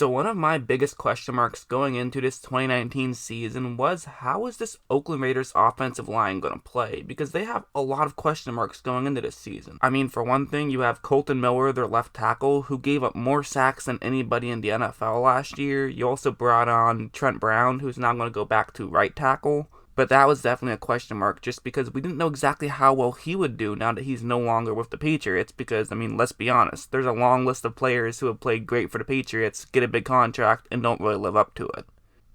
So one of my biggest question marks going into this 2019 season was, how is this Oakland Raiders offensive line going to play? Because they have a lot of question marks going into this season. I mean, for one thing, you have Kolton Miller, their left tackle, who gave up more sacks than anybody in the NFL last year. You also brought on Trent Brown, who's now going to go back to right tackle. But that was definitely a question mark just because we didn't know exactly how well he would do now that he's no longer with the Patriots because, I mean, let's be honest, there's a long list of players who have played great for the Patriots, get a big contract, and don't really live up to it.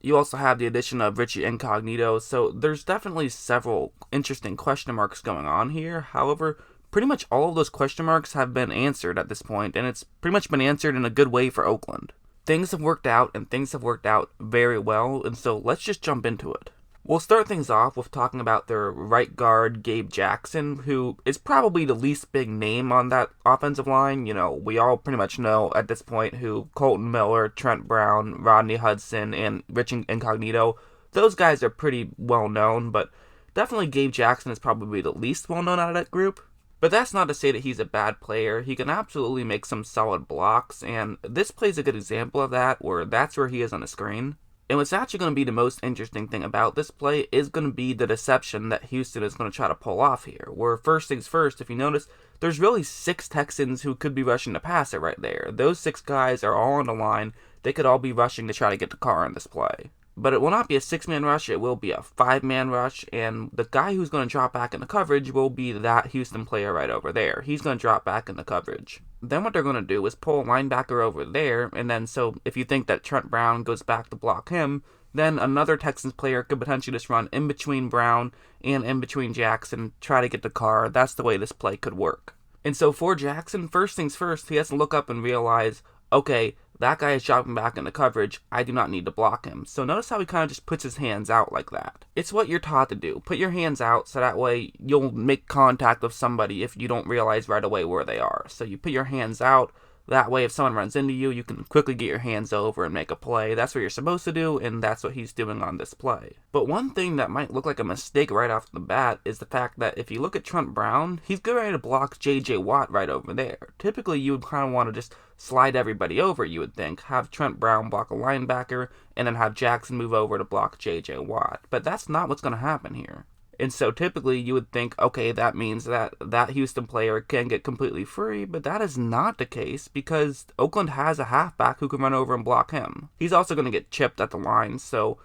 You also have the addition of Richie Incognito, so there's definitely several interesting question marks going on here. However, pretty much all of those question marks have been answered at this point, and it's pretty much been answered in a good way for Oakland. Things have worked out, and things have worked out very well, and so let's just jump into it. We'll start things off with talking about their right guard, Gabe Jackson, who is probably the least big name on that offensive line. You know, we all pretty much know at this point who Kolton Miller, Trent Brown, Rodney Hudson, and Rich Incognito, those guys are pretty well known, but definitely Gabe Jackson is probably the least well known out of that group. But that's not to say that he's a bad player. He can absolutely make some solid blocks, and this plays a good example of that, where that's where he is on the screen. And what's actually going to be the most interesting thing about this play is going to be the deception that Houston is going to try to pull off here. Where first things first, if you notice, there's really 6 Texans who could be rushing the passer right there. Those 6 guys are all on the line. They could all be rushing to try to get the Carr in this play. But it will not be a 6-man rush, it will be a 5-man rush, and the guy who's going to drop back in the coverage will be that Houston player right over there. He's going to drop back in the coverage. Then what they're going to do is pull a linebacker over there, and then so if you think that Trent Brown goes back to block him, then another Texans player could potentially just run in between Brown and in between Jackson, try to get the Carr. That's the way this play could work. And so for Jackson, first things first, he has to look up and realize, okay, that guy is dropping back into coverage, I do not need to block him. So notice how he kind of just puts his hands out like that. It's what you're taught to do. Put your hands out so that way you'll make contact with somebody if you don't realize right away where they are. So you put your hands out, that way if someone runs into you, you can quickly get your hands over and make a play. That's what you're supposed to do, and that's what he's doing on this play. But one thing that might look like a mistake right off the bat is the fact that if you look at Trent Brown, he's getting ready to block J.J. Watt right over there. Typically, you would kind of want to just slide everybody over, you would think. Have Trent Brown block a linebacker, and then have Jackson move over to block J.J. Watt. But that's not what's going to happen here. And so typically you would think, okay, that means that Houston player can get completely free, but that is not the case because Oakland has a halfback who can run over and block him. He's also going to get chipped at the line, so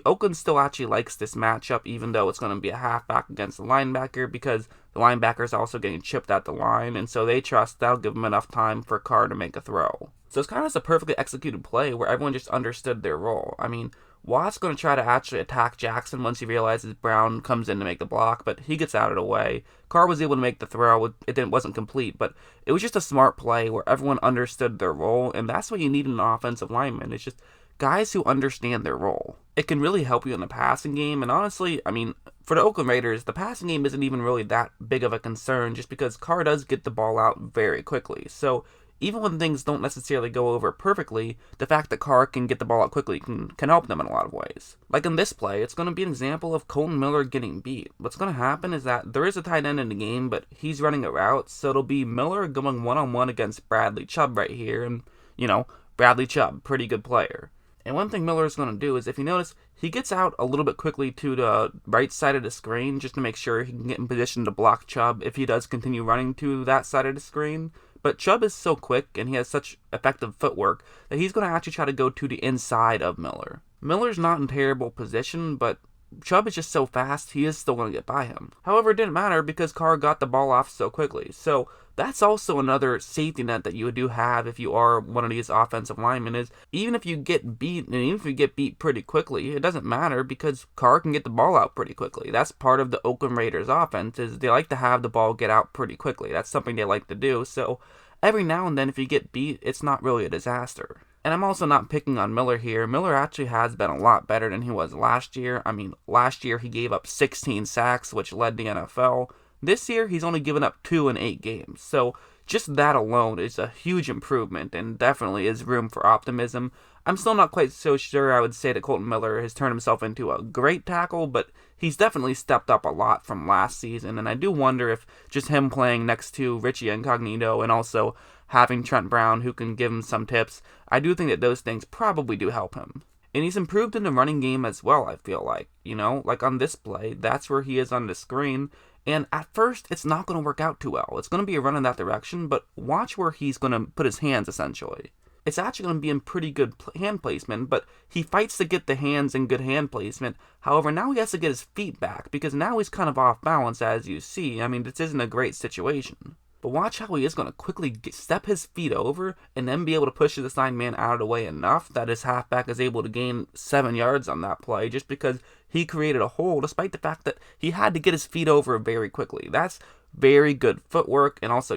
Oakland still actually likes this matchup even though it's going to be a halfback against the linebacker because the linebacker is also getting chipped at the line, and so they trust that'll give them enough time for Carr to make a throw. So it's kind of just a perfectly executed play where everyone just understood their role. I mean, Watt's going to try to actually attack Jackson once he realizes Brown comes in to make the block, but he gets out of the way. Carr was able to make the throw. It wasn't complete, but it was just a smart play where everyone understood their role, and that's what you need in an offensive lineman. It's just guys who understand their role. It can really help you in the passing game, and honestly, I mean, for the Oakland Raiders, the passing game isn't even really that big of a concern just because Carr does get the ball out very quickly. So even when things don't necessarily go over perfectly, the fact that Carr can get the ball out quickly can help them in a lot of ways. Like in this play, it's going to be an example of Kolton Miller getting beat. What's going to happen is that there is a tight end in the game, but he's running a route, so it'll be Miller going one-on-one against Bradley Chubb right here, and, you know, Bradley Chubb, pretty good player. And one thing Miller is going to do is, if you notice, he gets out a little bit quickly to the right side of the screen just to make sure he can get in position to block Chubb if he does continue running to that side of the screen. But Chubb is so quick and he has such effective footwork that he's going to actually try to go to the inside of Miller. Miller's not in terrible position, but Chubb is just so fast, he is still going to get by him. However, it didn't matter because Carr got the ball off so quickly. So that's also another safety net that you do have if you are one of these offensive linemen is even if you get beat, and even if you get beat pretty quickly, it doesn't matter because Carr can get the ball out pretty quickly. That's part of the Oakland Raiders offense is they like to have the ball get out pretty quickly. That's something they like to do. So every now and then if you get beat, it's not really a disaster. And I'm also not picking on Miller here. Miller actually has been a lot better than he was last year. I mean, last year he gave up 16 sacks, which led the NFL. This year, he's only given up 2 in 8 games. So just that alone is a huge improvement and definitely is room for optimism. I'm still not quite so sure I would say that Kolton Miller has turned himself into a great tackle, but he's definitely stepped up a lot from last season. And I do wonder if just him playing next to Richie Incognito and also having Trent Brown who can give him some tips, I do think that those things probably do help him. And he's improved in the running game as well, I feel like. Like on this play, that's where he is on the screen. And at first, it's not going to work out too well. It's going to be a run in that direction, but watch where he's going to put his hands, essentially. It's actually going to be in pretty good hand placement, but he fights to get the hands in good hand placement. However, now he has to get his feet back, because now he's kind of off balance, as you see. I mean, this isn't a great situation. But watch how he is going to quickly step his feet over and then be able to push the assigned man out of the way enough that his halfback is able to gain 7 yards on that play just because he created a hole, despite the fact that he had to get his feet over very quickly. That's very good footwork, and also,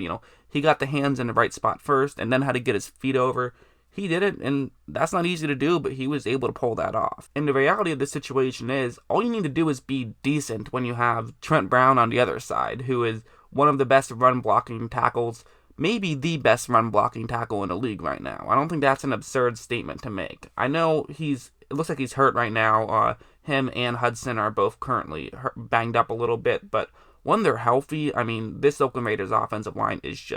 he got the hands in the right spot first and then had to get his feet over. He did it, and that's not easy to do, but he was able to pull that off. And the reality of the situation is, all you need to do is be decent when you have Trent Brown on the other side, who is one of the best run blocking tackles, maybe the best run blocking tackle in the league right now. I don't think that's an absurd statement to make. I know it looks like he's hurt right now. Him and Hudson are both currently banged up a little bit, but when they're healthy, I mean, this Oakland Raiders offensive line is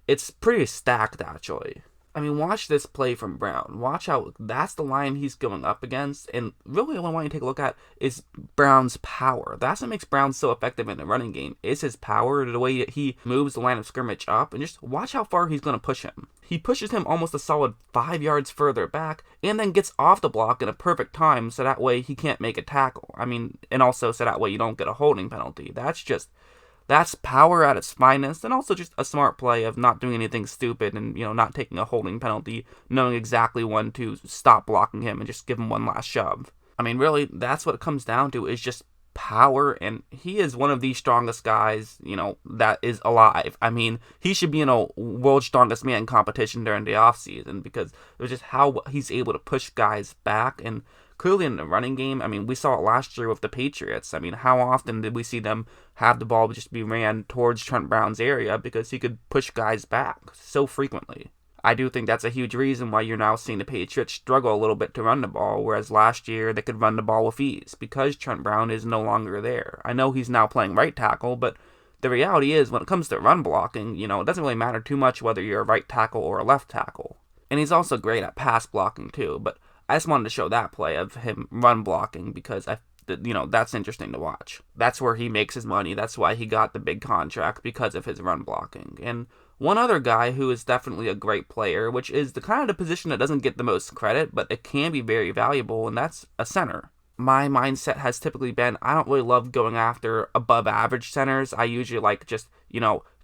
it's pretty stacked, actually. I mean, watch this play from Brown. Watch how that's the line he's going up against. And really what I want you to take a look at is Brown's power. That's what makes Brown so effective in the running game, is his power, the way that he moves the line of scrimmage up. And just watch how far he's going to push him. He pushes him almost a solid 5 yards further back and then gets off the block in a perfect time so that way he can't make a tackle. I mean, and also so that way you don't get a holding penalty. That's power at its finest, and also just a smart play of not doing anything stupid and, not taking a holding penalty, knowing exactly when to stop blocking him and just give him one last shove. I mean, really, that's what it comes down to, is just power, and he is one of the strongest guys, that is alive. I mean, he should be in a world's strongest man competition during the offseason, because it's just how he's able to push guys back. And clearly in the running game, I mean, we saw it last year with the Patriots. I mean, how often did we see them have the ball just be ran towards Trent Brown's area because he could push guys back so frequently? I do think that's a huge reason why you're now seeing the Patriots struggle a little bit to run the ball, whereas last year they could run the ball with ease because Trent Brown is no longer there. I know he's now playing right tackle, but the reality is when it comes to run blocking, it doesn't really matter too much whether you're a right tackle or a left tackle. And he's also great at pass blocking too, but I just wanted to show that play of him run blocking because that's interesting to watch. That's where he makes his money. That's why he got the big contract, because of his run blocking. And one other guy who is definitely a great player, which is the kind of the position that doesn't get the most credit, but it can be very valuable, and that's a center. My mindset has typically been, I don't really love going after above average centers. I usually like just,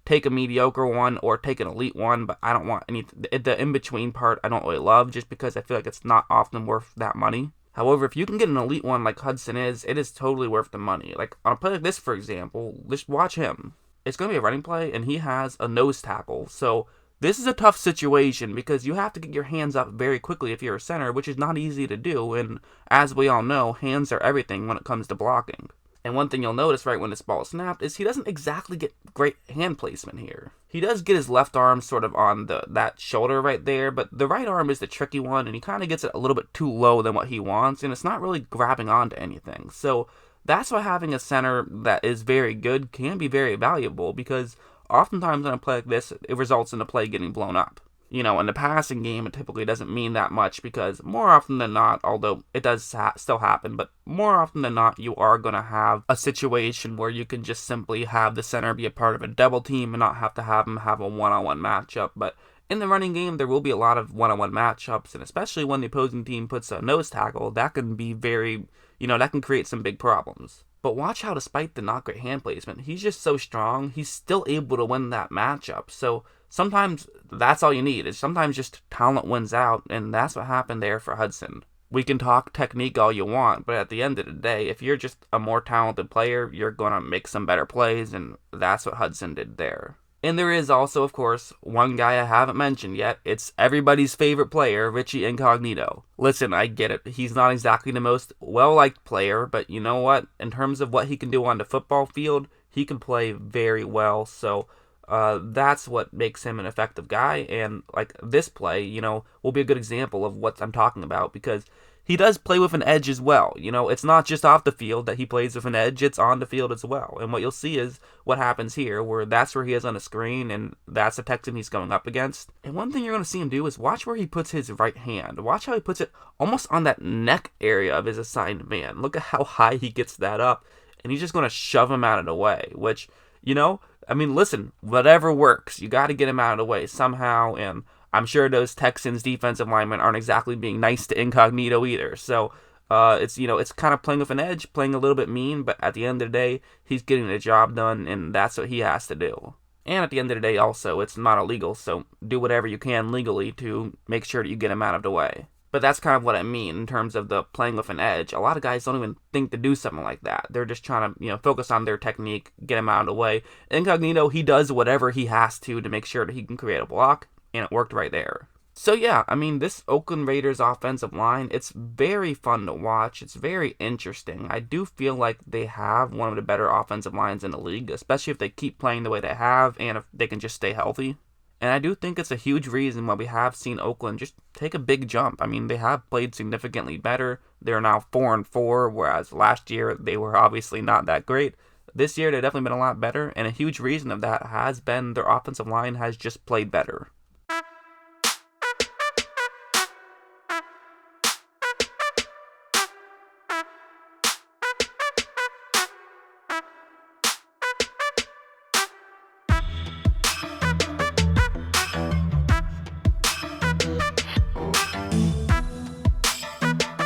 take a mediocre one or take an elite one, but I don't want the in-between part I don't really love, just because I feel like it's not often worth that money. However, if you can get an elite one like Hudson is, it is totally worth the money. Like on a play like this, for example, just watch him. It's going to be a running play, and he has a nose tackle. So this is a tough situation because you have to get your hands up very quickly if you're a center, which is not easy to do. And as we all know, hands are everything when it comes to blocking. And one thing you'll notice right when this ball is snapped is he doesn't exactly get great hand placement here. He does get his left arm sort of on that shoulder right there, but the right arm is the tricky one, and he kind of gets it a little bit too low than what he wants, and it's not really grabbing onto anything. So that's why having a center that is very good can be very valuable, because oftentimes on a play like this, it results in the play getting blown up. In the passing game, it typically doesn't mean that much because more often than not, although it does still happen, but more often than not, you are going to have a situation where you can just simply have the center be a part of a double team and not have to have him have a one-on-one matchup. But in the running game, there will be a lot of one-on-one matchups, and especially when the opposing team puts a nose tackle, that can be very, that can create some big problems. But watch how, despite the not great hand placement, he's just so strong, he's still able to win that matchup. So sometimes that's all you need, is sometimes just talent wins out, and that's what happened there for Hudson. We can talk technique all you want, but at the end of the day, if you're just a more talented player, you're going to make some better plays, and that's what Hudson did there. And there is also, of course, one guy I haven't mentioned yet. It's everybody's favorite player, Richie Incognito. Listen, I get it. He's not exactly the most well-liked player, but you know what? In terms of what he can do on the football field, he can play very well. So That's what makes him an effective guy. And like this play, will be a good example of what I'm talking about, because he does play with an edge as well. It's not just off the field that he plays with an edge, it's on the field as well. And what you'll see is what happens here, where that's where he is on a screen, and that's the Texan he's going up against. And one thing you're going to see him do is watch where he puts his right hand. Watch how he puts it almost on that neck area of his assigned man. Look at how high he gets that up, and he's just going to shove him out of the way, which, listen, whatever works. You got to get him out of the way somehow, and I'm sure those Texans defensive linemen aren't exactly being nice to Incognito either. So it's kind of playing with an edge, playing a little bit mean, but at the end of the day, he's getting the job done, and that's what he has to do. And at the end of the day, also, it's not illegal, so do whatever you can legally to make sure that you get him out of the way. But that's kind of what I mean in terms of the playing with an edge. A lot of guys don't even think to do something like that. They're just trying to, focus on their technique, get him out of the way. Incognito, he does whatever he has to make sure that he can create a block, and it worked right there. So yeah, this Oakland Raiders offensive line, it's very fun to watch. It's very interesting. I do feel like they have one of the better offensive lines in the league, especially if they keep playing the way they have and if they can just stay healthy. And I do think it's a huge reason why we have seen Oakland just take a big jump. They have played significantly better. They're now 4-4, whereas last year they were obviously not that great. This year they've definitely been a lot better, and a huge reason of that has been their offensive line has just played better.